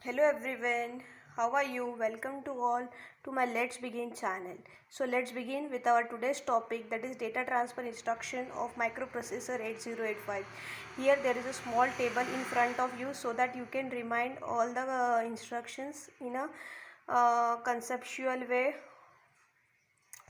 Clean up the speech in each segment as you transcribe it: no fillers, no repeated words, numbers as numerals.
Hello everyone, how are you? Welcome to all to my Let's Begin channel. So let's begin with our today's topic, that is data transfer instruction of microprocessor 8085. Here there is a small table in front of you so that you can remind all the instructions in a conceptual way.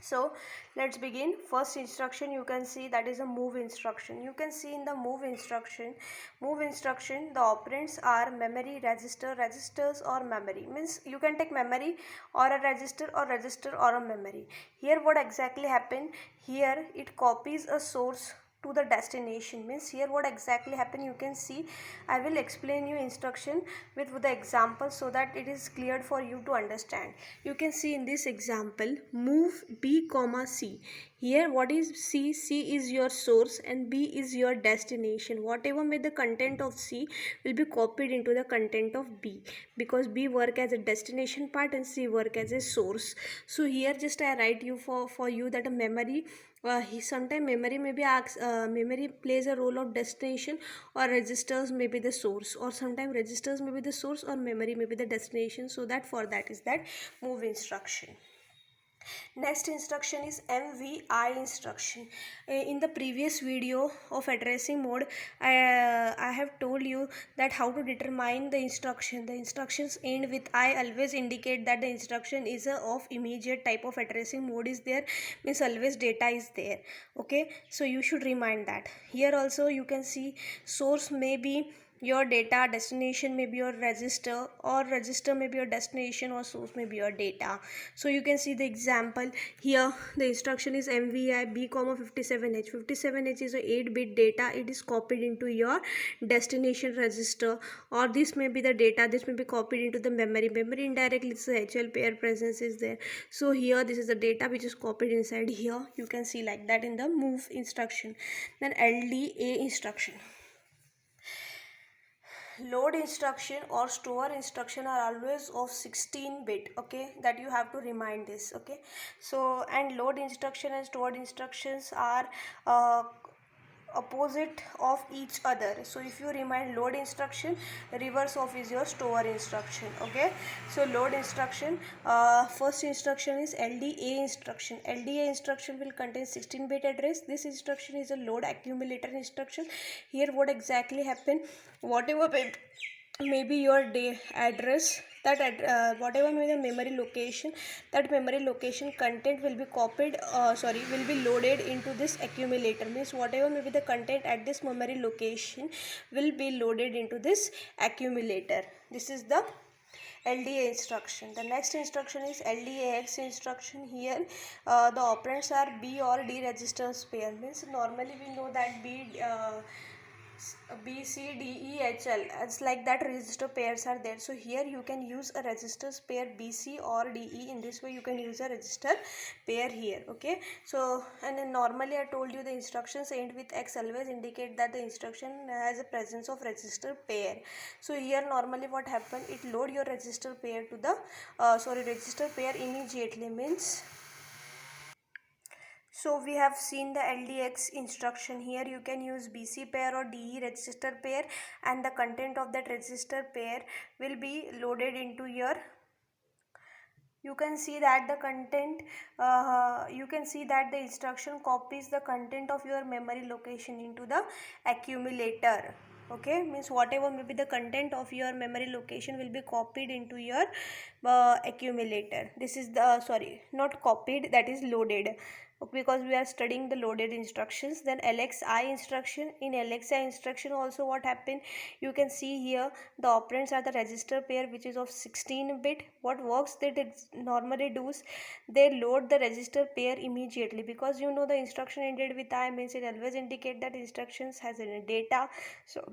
So let's begin. First instruction you can see, that is a move instruction. You can see in the move instruction the operands are memory, register, registers or memory. Means you can take memory or a register or a memory. Here what exactly happen? Here it copies a source to the destination. Means here what exactly happen, you can see. I will explain you instruction with the example so that it is clear for you to understand. You can see in this example, move b comma c. Here what is c? C is your source and b is your destination. Whatever may the content of c will be copied into the content of b, because b work as a destination part and c work as a source. So here just I write you for you that a memory, sometimes memory plays a role of destination, or registers may be the source, or sometimes registers may be the source or memory may be the destination. So that for that is that move instruction. Next instruction is MVI instruction. In the previous video of addressing mode, I have told you that how to determine the instruction. The instructions end with I always indicate that the instruction is of immediate type of addressing mode is there, means always data is there. Okay, so you should remind that. Here also you can see source may be your data, destination may be your register, or register may be your destination, or source may be your data. So you can see the example here. The instruction is MVI b comma 57h. 57h is a 8-bit data. It is copied into your destination register, or this may be the data, this may be copied into the memory. Memory indirectly it's the HL pair presence is there. So here this is the data which is copied inside here. You can see like that in the move instruction. Then LDA instruction. Load instruction or store instruction are always of 16-bit. Okay, that you have to remind this. Okay, so and load instruction and stored instructions are opposite of each other. So if you remind load instruction, reverse of is your store instruction. Okay, so load instruction, first instruction is LDA instruction. LDA instruction will contain 16-bit address. This instruction is a load accumulator instruction. Here what exactly happen, whatever may be your address, that whatever may the memory location, that memory location content will be will be loaded into this accumulator. Means whatever may be the content at this memory location will be loaded into this accumulator. This is the LDA instruction. The next instruction is Ldax instruction. Here the operands are B or D registers pair. Means normally we know that B, C, D, E, H, L. It's like that register pairs are there. So here you can use a registers pair B, C or D, E. In this way you can use a register pair here. Okay. So and then normally I told you the instructions end with X always indicate that the instruction has a presence of register pair. So here normally what happen, it load your register pair to the register pair immediately. Means, so we have seen the Ldax instruction. Here you can use BC pair or DE register pair, and the content of that register pair will be loaded into your, you can see that the content, you can see that the instruction copies the content of your memory location into the accumulator. Okay, means whatever may be the content of your memory location will be copied into your accumulator. This is the, not copied, that is loaded, because we are studying the loaded instructions. Then Lxi instruction. In Lxi instruction also what happened, you can see here the operands are the register pair which is of 16-bit. What works they normally do is they load the register pair immediately, because you know the instruction ended with I means it always indicate that instructions has any data. So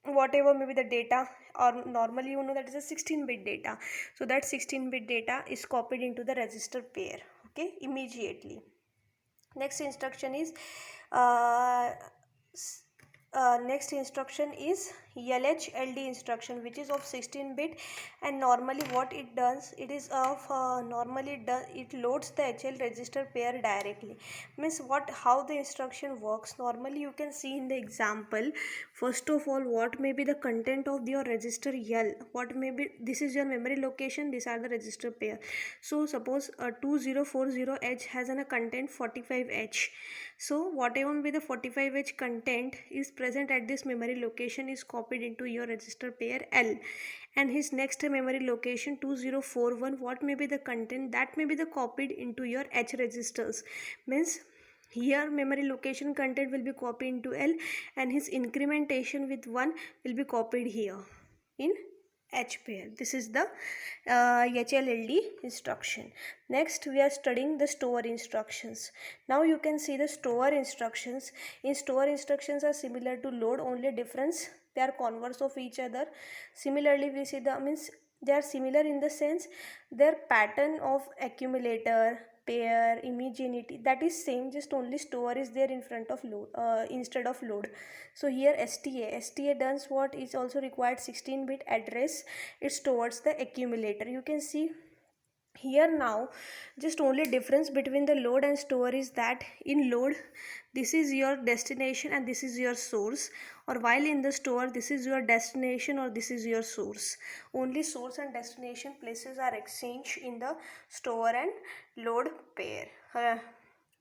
whatever may be the data, or normally you know that is a 16-bit data, so that 16-bit data is copied into the register pair. Okay, immediately. Next instruction is LHLD instruction, which is of 16-bit, and normally what it does, it is of it loads the HL register pair directly. Means what, how the instruction works. Normally you can see in the example, first of all, what may be the content of your register L, what may be, this is your memory location, these are the register pair. So suppose 2040H has a content 45H. So whatever be the 45H content is present at this memory location is copied into your register pair L, and his next memory location 2041, what may be the content, that may be the copied into your H registers. Means here memory location content will be copied into L, and his incrementation with 1 will be copied here in H pair. This is the HLLD instruction. Next we are studying the store instructions. Now you can see the store instructions. In store instructions are similar to load, only difference they are converse of each other. Similarly we see the, means they are similar in the sense their pattern of accumulator, pair, immedianity, that is same, just only store is there in front of load instead of load. So here STA does what is also required 16-bit address, it stores the accumulator. You can see here now just only difference between the load and store is that in load this is your destination and this is your source, or while in the store this is your destination or this is your source. Only source and destination places are exchanged in the store and load pair.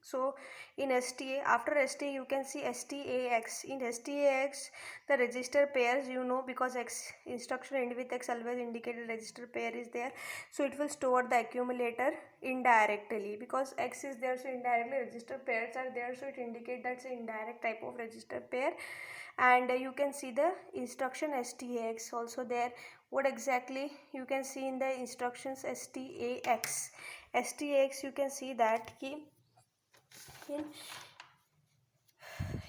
So in STA, after STA you can see STAX. In STAX the register pairs, you know, because X instruction end with X always indicated register pair is there, so it will store the accumulator indirectly because X is there, so indirectly register pairs are there, so it indicates that's an indirect type of register pair. And you can see the instruction STAX also there. What exactly you can see in the instructions STAX? STAX you can see that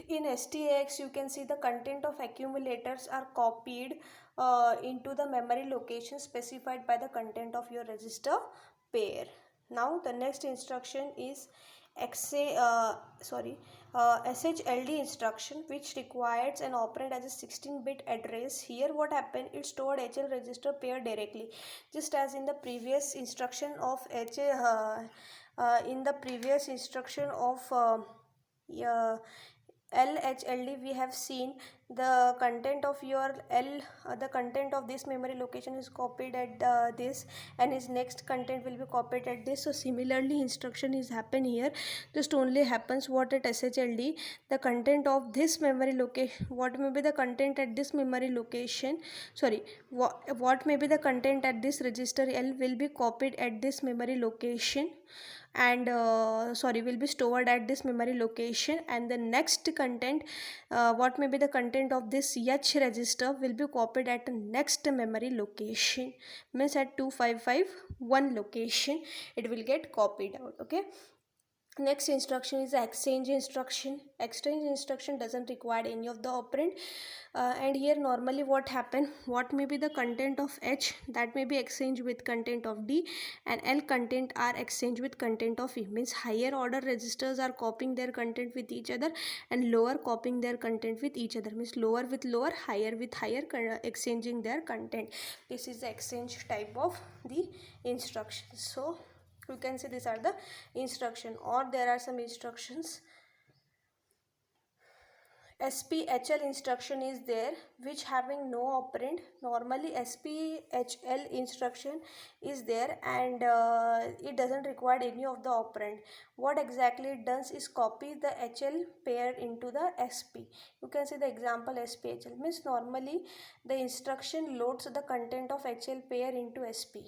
in STAX you can see the content of accumulators are copied into the memory location specified by the content of your register pair. Now the next instruction is SHLD instruction, which requires an operand as a 16-bit address. Here what happened, it stored HL register pair directly, just as in the previous instruction of LHLD we have seen the content of your the content of this memory location is copied at this, and his next content will be copied at this. So similarly instruction is happen here, just only happens what at SHLD, the content of this memory location, what may be the content at this memory location, what may be the content at this register L will be copied at this memory location and will be stored at this memory location, and the next content what may be the content of this H register will be copied at the next memory location, means at 2551 location it will get copied out. Okay, next instruction is the exchange instruction. Exchange instruction doesn't require any of the operand, and here normally what happen, what may be the content of H, that may be exchanged with content of D, and L content are exchanged with content of E. Means higher order registers are copying their content with each other and lower copying their content with each other, means lower with lower, higher with higher, exchanging their content. This is the exchange type of the instructions. So you can see these are the instruction, or there are some instructions. SPHL instruction is there, which having no operand. Normally SPHL instruction is there, and it doesn't require any of the operand. What exactly it does is copy the HL pair into the SP. You can see the example SPHL, means normally the instruction loads the content of HL pair into SP.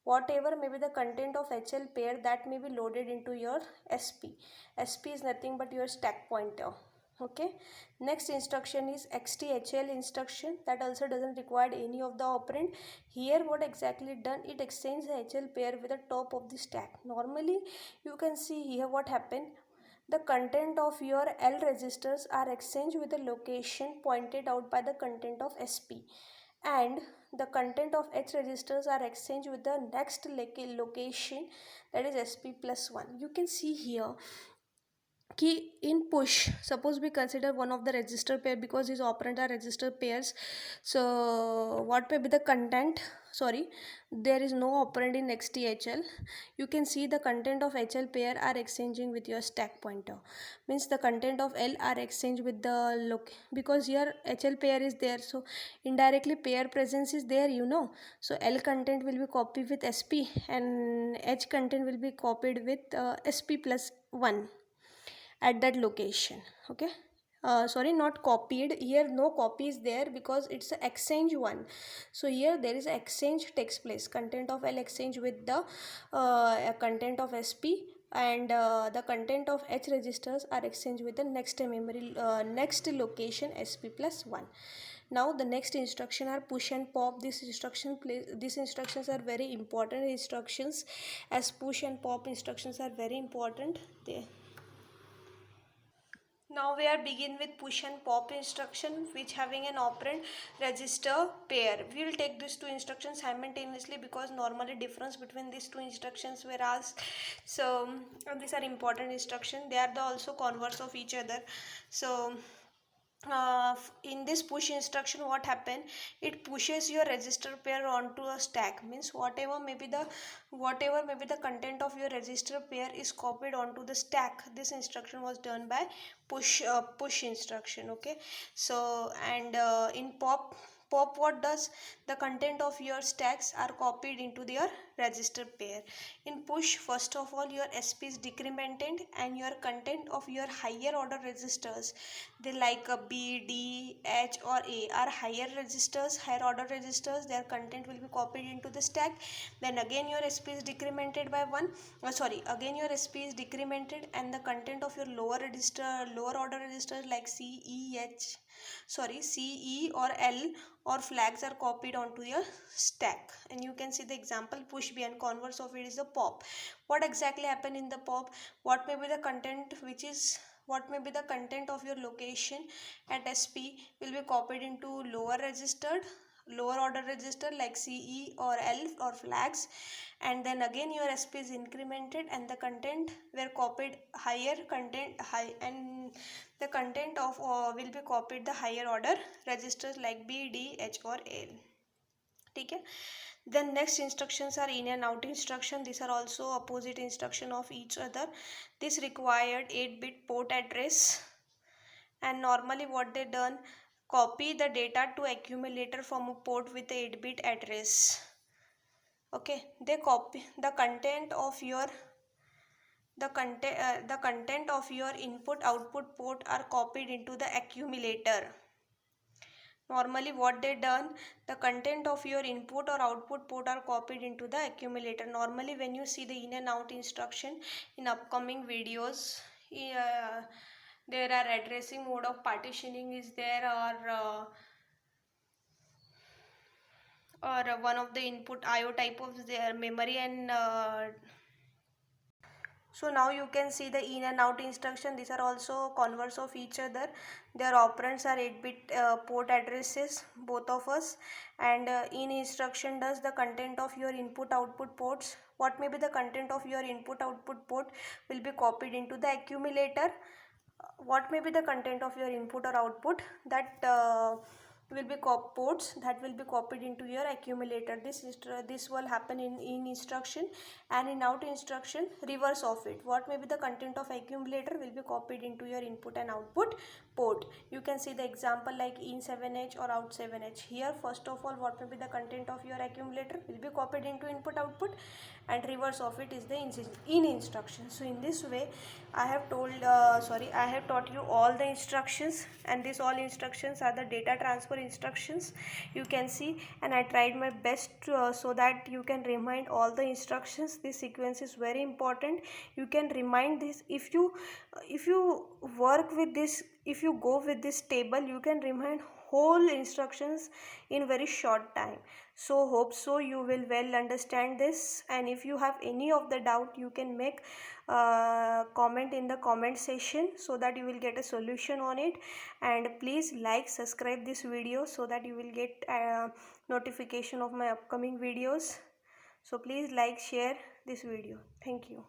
Whatever may be the content of HL pair, that may be loaded into your SP. SP is nothing but your stack pointer. Okay, next instruction is XTHL instruction, that also doesn't require any of the operand. Here what exactly done, it exchanges the HL pair with the top of the stack. Normally you can see here what happened, the content of your L registers are exchanged with the location pointed out by the content of SP, and the content of H registers are exchanged with the next location, that is SP plus 1. You can see here key in push. Suppose we consider one of the register pair because these operand are register pairs. So what may be the content? Sorry, there is no operand in XTHL. You can see the content of HL pair are exchanging with your stack pointer. Means the content of L are exchanged with the because here HL pair is there, so indirectly pair presence is there, you know. So L content will be copied with SP and H content will be copied with SP plus 1 at that location. Okay, sorry, not copied. Here no copy is there because it's a exchange one. So here there is exchange takes place. Content of L exchange with the content of SP, and the content of H registers are exchanged with the next memory next location SP plus 1. Now the next instruction are push and pop. These instructions are very important instructions, as push and pop instructions are very important. Now we are begin with push and pop instruction, which having an operand register pair. We will take these two instructions simultaneously because normally difference between these two instructions were asked. So these are important instructions. They are the also converse of each other. So in this push instruction, what happen, it pushes your register pair onto a stack. Means whatever may be the content of your register pair is copied onto the stack. This instruction was done by push instruction. Okay, so and in pop what does, the content of your stacks are copied into their register pair. In push, first of all your SP is decremented and your content of your higher order registers, they like a B, D, H or A are higher registers, higher order registers, their content will be copied into the stack. Then again your SP is decremented by 1, again your SP is decremented and the content of your lower order registers like C, E or L or flags are copied onto your stack. And you can see the example push B, and converse of it is the pop. What exactly happen in the pop? What may be the content of your location at SP will be copied into lower order register like CE or L or flags, and then again your SP is incremented and the content were copied and the content of will be copied the higher order registers like B, D, H or L. ठीक है. Then next instructions are in and out instruction. These are also opposite instruction of each other. This required 8-bit port address, and normally what they done, copy the data to accumulator from a port with 8-bit address. Okay, they copy the content of your input output port are copied into the accumulator. Normally what they done, the content of your input or output port are copied into the accumulator. Normally when you see the in and out instruction in upcoming videos, there are addressing mode of partitioning is there, or one of the input IO type of their memory, and so now you can see the in and out instruction. These are also converse of each other. Their operands are 8-bit port addresses, both of us. And in instruction does the content of your input output ports. What may be the content of your input output port will be copied into the accumulator. What may be the content of your input or output that will be ports that will be copied into your accumulator. This will happen in instruction, and in out instruction reverse of it. What may be the content of accumulator will be copied into your input and output port. You can see the example like in 7H or out 7H. Here first of all what may be the content of your accumulator will be copied into input output, and reverse of it is the in instruction. So in this way I have taught you all the instructions, and these all instructions are the data transfer instructions, you can see. And I tried my best so that you can remind all the instructions. This sequence is very important. You can remind this if you work with this, if you go with this table, you can remind whole instructions in very short time. So hope so you will well understand this, and if you have any of the doubt you can make comment in the comment section so that you will get a solution on it. And please like, subscribe this video so that you will get notification of my upcoming videos. So please like, share this video. Thank you.